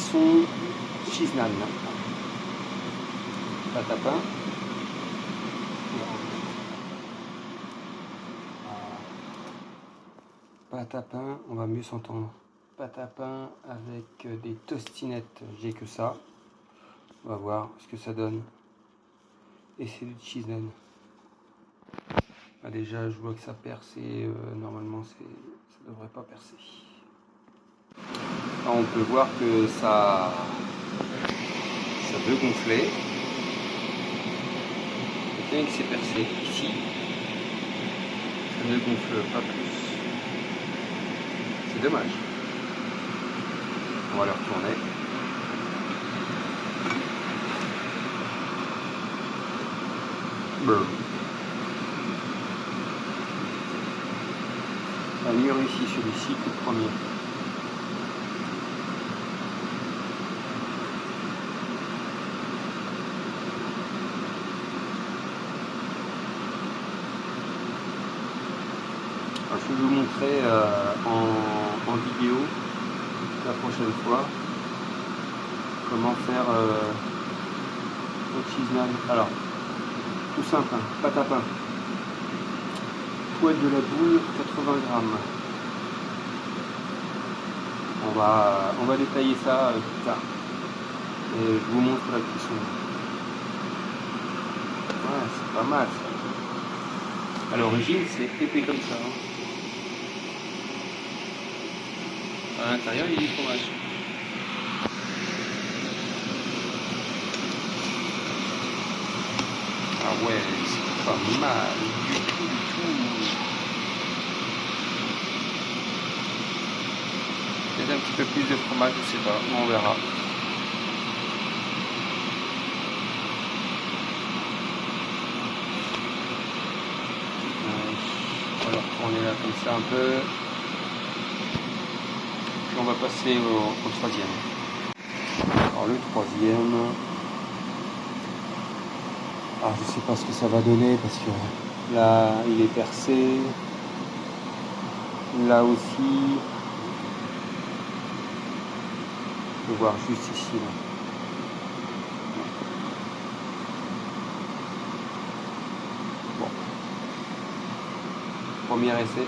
façon cheese naan. Pâte à pain. Pâte à pain, on va mieux s'entendre. Pâte à pain avec des tostinettes, j'ai que ça. On va voir ce que ça donne. Et c'est du cheese naan. Ah, déjà, je vois que ça perce et normalement, ça devrait pas percer. Là, on peut voir que ça veut gonfler. Bien que c'est percé ici, ça ne gonfle pas plus. C'est dommage. On va le retourner. Il a mieux réussi celui-ci que le premier. Alors, je vais vous montrer en vidéo la prochaine fois comment faire le cheese naan. Alors, tout simple, hein, pâte à pain, poêle de la boule, 80 grammes. On va détailler ça plus tard. Et je vous montre la cuisson. Ouais, c'est pas mal ça. À l'origine, c'est épais comme ça. Hein. À l'intérieur, il y a du fromage. Ah ouais, c'est pas mal du tout. Peut-être un petit peu plus de fromage, je sais pas, on verra. On va le retourner là comme ça un peu. Puis on va passer au troisième. Alors le troisième. Alors je sais pas ce que ça va donner parce que là il est percé. Là aussi. On peut voir juste ici là. Bon. Premier essai.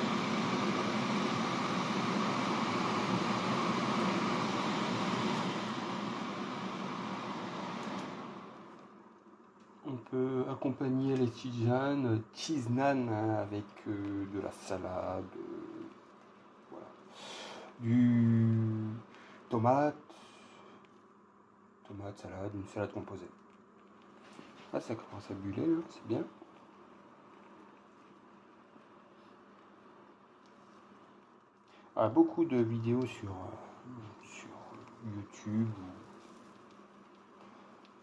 On peut accompagner les cheese naan avec de la salade, voilà. Du tomate, salade, une salade composée. Ah, ça commence à buller, là, c'est bien. Ah, beaucoup de vidéos sur YouTube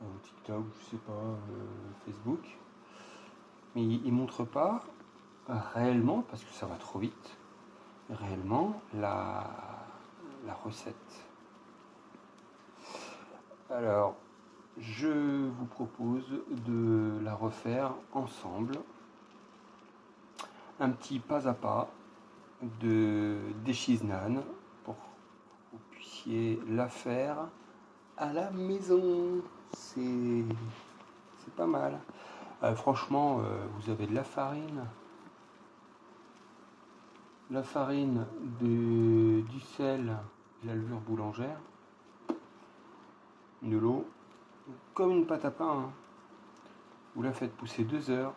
ou TikTok, je sais pas, Facebook. Mais ils ne montrent pas réellement, parce que ça va trop vite, réellement la recette. Alors, je vous propose de la refaire ensemble, un petit pas à pas des cheese naan pour que vous puissiez la faire à la maison. C'est pas mal. Franchement, vous avez de la farine, du sel, de la levure boulangère, de l'eau, comme une pâte à pain. Hein. Vous la faites pousser 2 heures.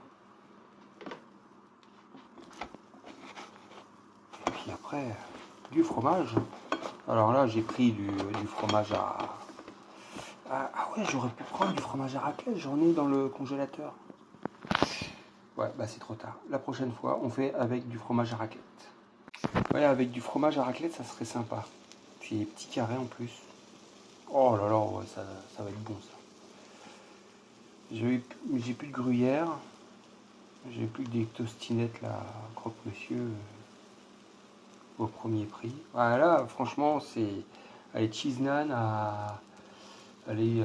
Et puis après, du fromage. Alors là, j'ai pris du fromage à... Ah ouais, j'aurais pu prendre du fromage à raclette, j'en ai dans le congélateur. Ouais, bah c'est trop tard. La prochaine fois, on fait avec du fromage à raclette. Ouais, avec du fromage à raclette, ça serait sympa. Puis les petits carrés en plus. Oh là là, ouais, ça va être bon ça. J'ai plus de gruyère. J'ai plus que des tostinettes là, croque-monsieur au premier prix. Voilà, franchement, c'est. Allez, cheese naan à. Allez,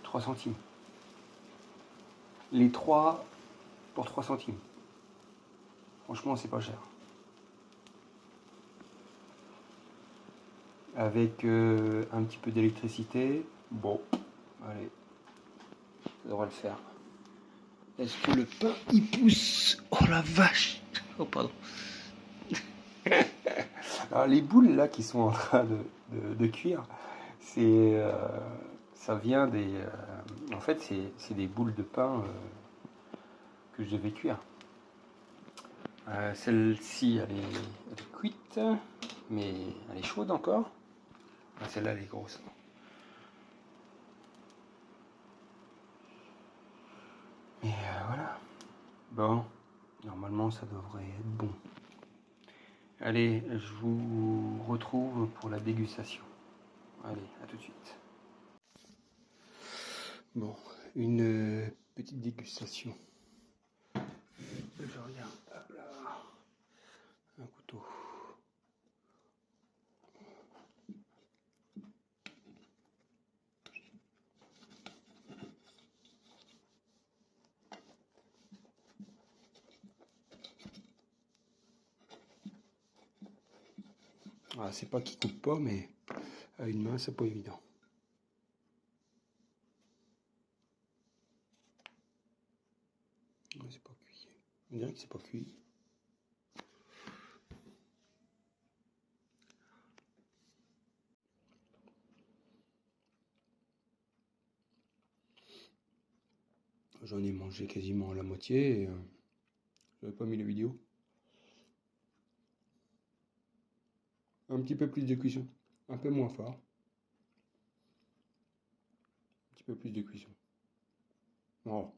3 centimes. Les 3 pour 3 centimes. Franchement, c'est pas cher. avec un petit peu d'électricité. Bon, allez, ça devrait le faire. Est-ce que le pain il pousse? Oh la vache! Oh pardon. Alors les boules là qui sont en train de cuire, c'est ça vient des en fait c'est des boules de pain que je devais cuire. Celle-ci elle est cuite, mais elle est chaude encore. Ah, celle-là elle est grosse. Et voilà. Bon, normalement ça devrait être bon. Allez, je vous retrouve pour la dégustation. Allez, à tout de suite. Bon, une petite dégustation. Je regarde, hop là, un couteau. Ah, c'est pas qu'il coupe pas, mais à une main, c'est pas évident. C'est pas cuit. On dirait que c'est pas cuit. J'en ai mangé quasiment la moitié et j'avais pas mis la vidéo. Un petit peu plus de cuisson. Un peu moins fort. Un petit peu plus de cuisson. Oh,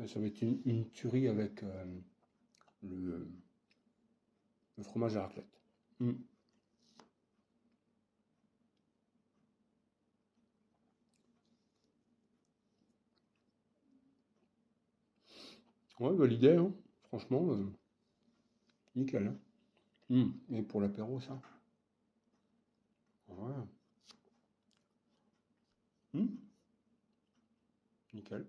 ça va être une tuerie avec le fromage à raclette. Ouais, bah, l'idée, hein. Franchement, nickel. Hein. Et pour l'apéro, ça. Ouais. Nickel.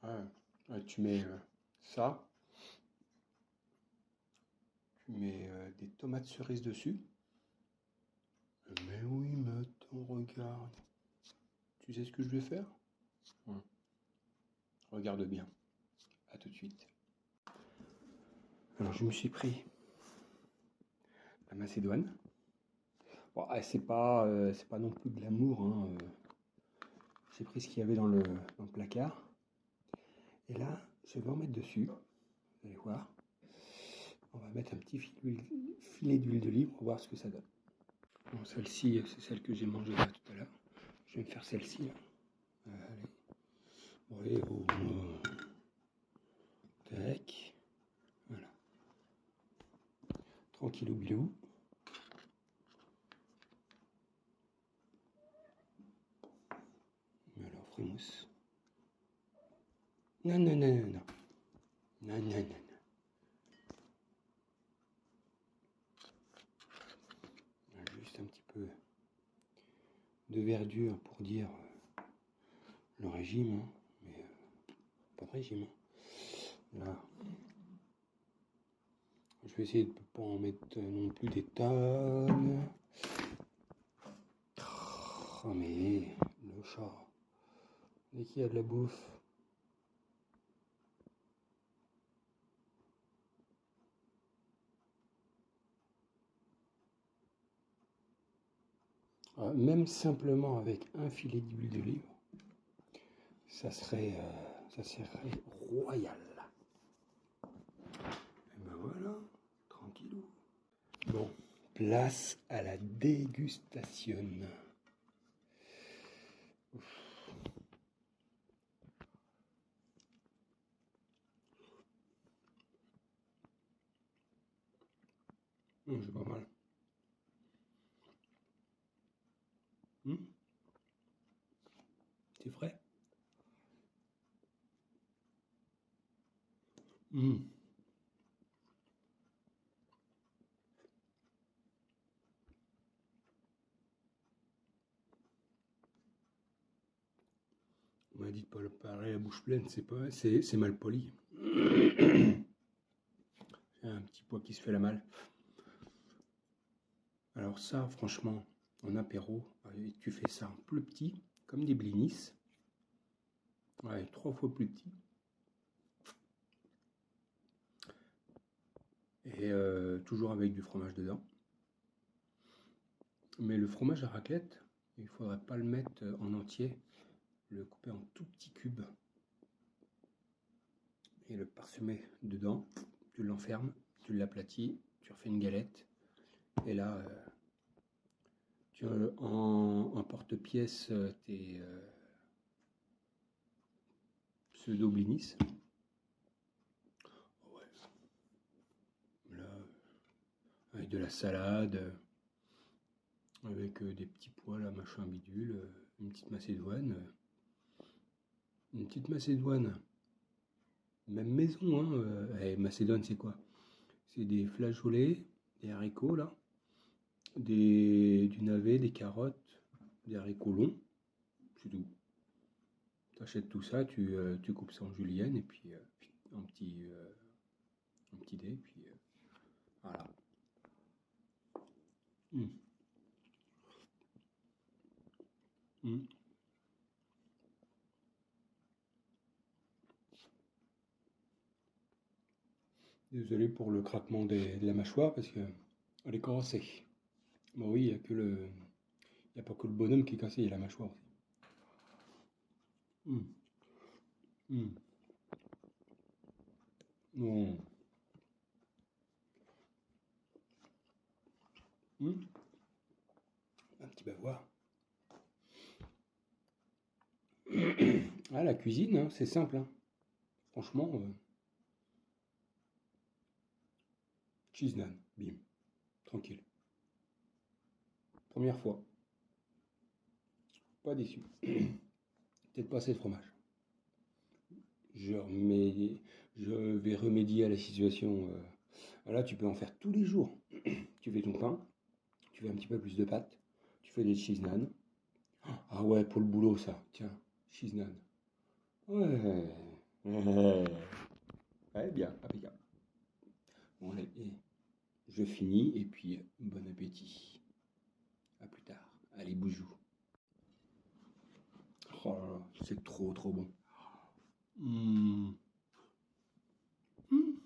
Ouais. Ouais, tu mets ça, tu mets des tomates cerises dessus. Mais oui, mais attends, regarde. Tu sais ce que je vais faire? Ouais. Regarde bien. À tout de suite. Alors, je me suis pris la macédoine. Bon, c'est pas non plus de l'amour. Hein. J'ai pris ce qu'il y avait dans le placard. Et là, je vais en mettre dessus. Vous allez voir. On va mettre un petit filet d'huile d'olive pour voir ce que ça donne. Bon, celle-ci, c'est celle que j'ai mangée là tout à l'heure. Je vais me faire celle-ci. Allez. Bon, allez, tac. Voilà. Tranquillou bilou. Alors, frimousse. Non, non, non, non, non. Non, non, non, non. Juste un petit peu de verdure pour dire le régime, hein. Mais pas de régime. Là, je vais essayer de ne pas en mettre non plus des tonnes. Oh mais le chat, dès qu'il y a de la bouffe. Même simplement avec un filet d'huile d'olive, ça serait royal. Et ben voilà, tranquillou. Bon, place à la dégustation. C'est pas mal. C'est frais. On m'a dit de pas le parler la bouche pleine, c'est mal poli. Un petit pois qui se fait la malle. Alors ça, franchement, en apéro, tu fais ça en plus petit, comme des blinis. Ouais, 3 fois plus petit. Et toujours avec du fromage dedans. Mais le fromage à raclette, il faudrait pas le mettre en entier, le couper en tout petits cubes et le parsemer dedans. Tu l'enfermes, tu l'aplatis, tu refais une galette. Et là, tu en porte-pièce tes pseudo-blinis. Ouais. Là, avec de la salade, avec des petits pois, là, machin bidule, une petite macédoine. Une petite macédoine. Même maison, hein. Macédoine, c'est quoi? C'est des flageolets, des haricots, là. Du navet, des carottes, des haricots longs. C'est tout. Tu achètes tout ça, tu coupes ça en julienne, et puis un petit dé, et puis voilà. Mmh. Mmh. Désolé pour le craquement de la mâchoire, parce que elle est cassée. Bon oui, il y a pas que le bonhomme qui est cassé, il y a la mâchoire aussi. Mmh. Mmh. Non. Mmh. Un petit bavoir. Ah, la cuisine, hein, c'est simple, hein. Franchement, cheese naan, bim, tranquille. Première fois, pas déçu. Peut-être pas assez de fromage. Je vais remédier à la situation. Voilà, tu peux en faire tous les jours. Tu fais ton pain, tu fais un petit peu plus de pâte, tu fais des cheese naan. Ah ouais, pour le boulot, ça. Tiens, cheese naan. Ouais. Ouais, ouais, bien, impeccable. Bon, allez, je finis et puis bon appétit. À plus tard. Allez, boujou. Oh là là, c'est trop trop bon. Mmh. Mmh.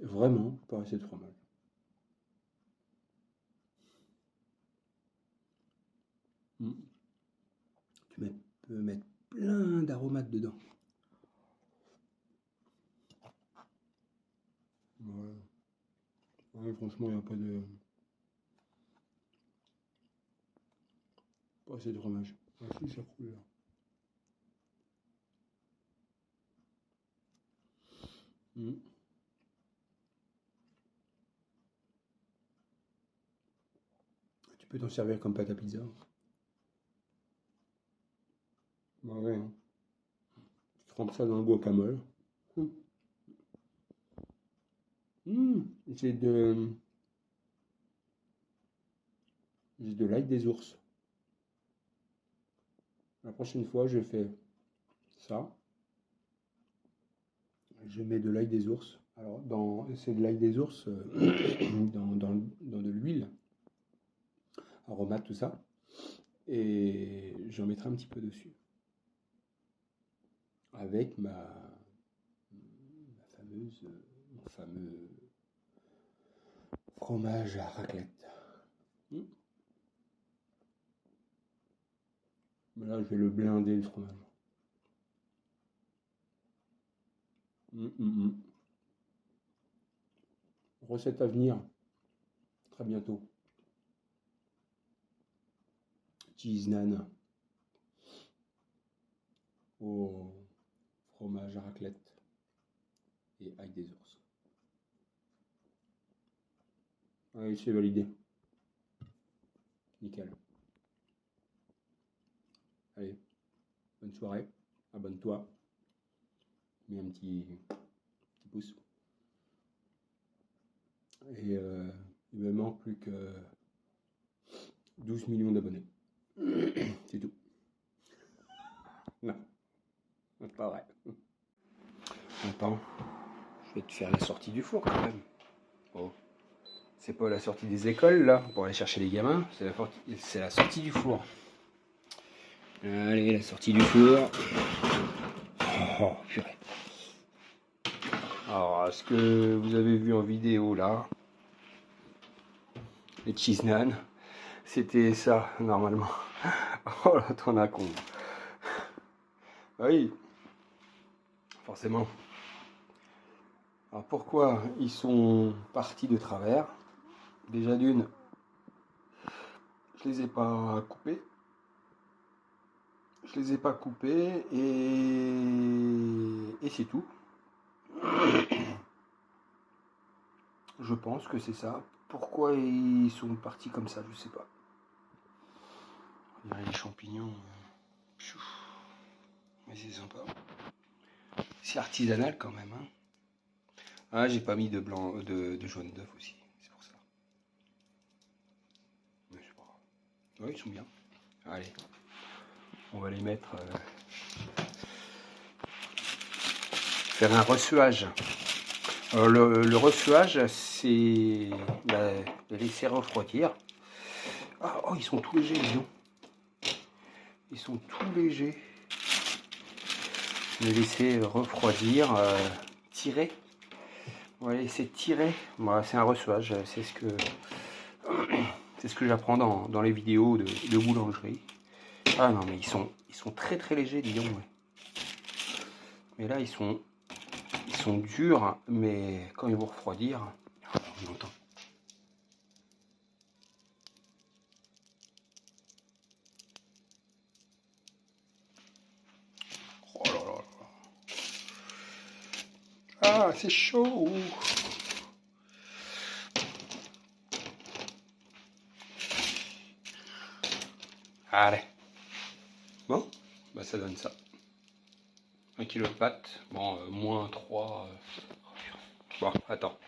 Vraiment pas assez de fromage. Mmh. Peux mettre plein d'aromates dedans. Ouais. Ouais, franchement, il n'y a pas assez de fromage. Ah si, ça coule là. Mmh. Tu peux t'en servir comme pâte à pizza. Bah ouais, hein. Tu trempes ça dans le guacamole. Mmh. Mmh. J'ai de l'ail des ours. La prochaine fois, je fais ça. Je mets de l'ail des ours. Alors, c'est de l'ail des ours dans de l'huile, aromate, tout ça. Et j'en mettrai un petit peu dessus. Avec mon fameux fromage à raclette. Mmh. Mais là, je vais le blinder, le fromage. Mmh, mmh, mmh. Recette à venir, très bientôt. Cheese naan au fromage à raclette et ail des ours. Allez, c'est validé. Nickel. Allez, bonne soirée. Abonne-toi. Mets un petit pouce. Et il me manque plus que 12 millions d'abonnés. C'est tout. Non, c'est pas vrai. Attends, je vais te faire la sortie du four quand même. Oh. C'est pas la sortie des écoles là, pour aller chercher les gamins, c'est la sortie du four. Allez, la sortie du four. Oh, purée. Alors, ce que vous avez vu en vidéo là, les cheese naan, c'était ça normalement. Oh là, t'en as con. Ah oui, forcément. Alors pourquoi ils sont partis de travers? Déjà d'une, je les ai pas coupés. Je les ai pas coupés et c'est tout. Je pense que c'est ça. Pourquoi ils sont partis comme ça, je sais pas. Les champignons. Mais c'est sympa. C'est artisanal quand même. Hein. Ah, j'ai pas mis de blanc, de jaune d'œuf aussi. C'est pour ça. Mais c'est pas grave. Ouais, ils sont bien. Allez. On va les mettre. Faire un ressuage. Alors, le ressuage, c'est les laisser refroidir. Ah, oh, ils sont tout légers, dis donc. Ils sont tout légers. Les laisser refroidir, tirer. On va laisser tirer. Voilà, c'est un ressuage. C'est ce que j'apprends dans les vidéos de boulangerie. Ah non, mais ils sont très très légers, dis donc. Ouais. Mais là, ils sont durs, mais quand ils vont refroidir, on entend. Oh là là là. Ah, c'est chaud. Allez. Bon, bah ça donne ça. 1 kg de pâtes. Bon, moins 3. Bon, attends.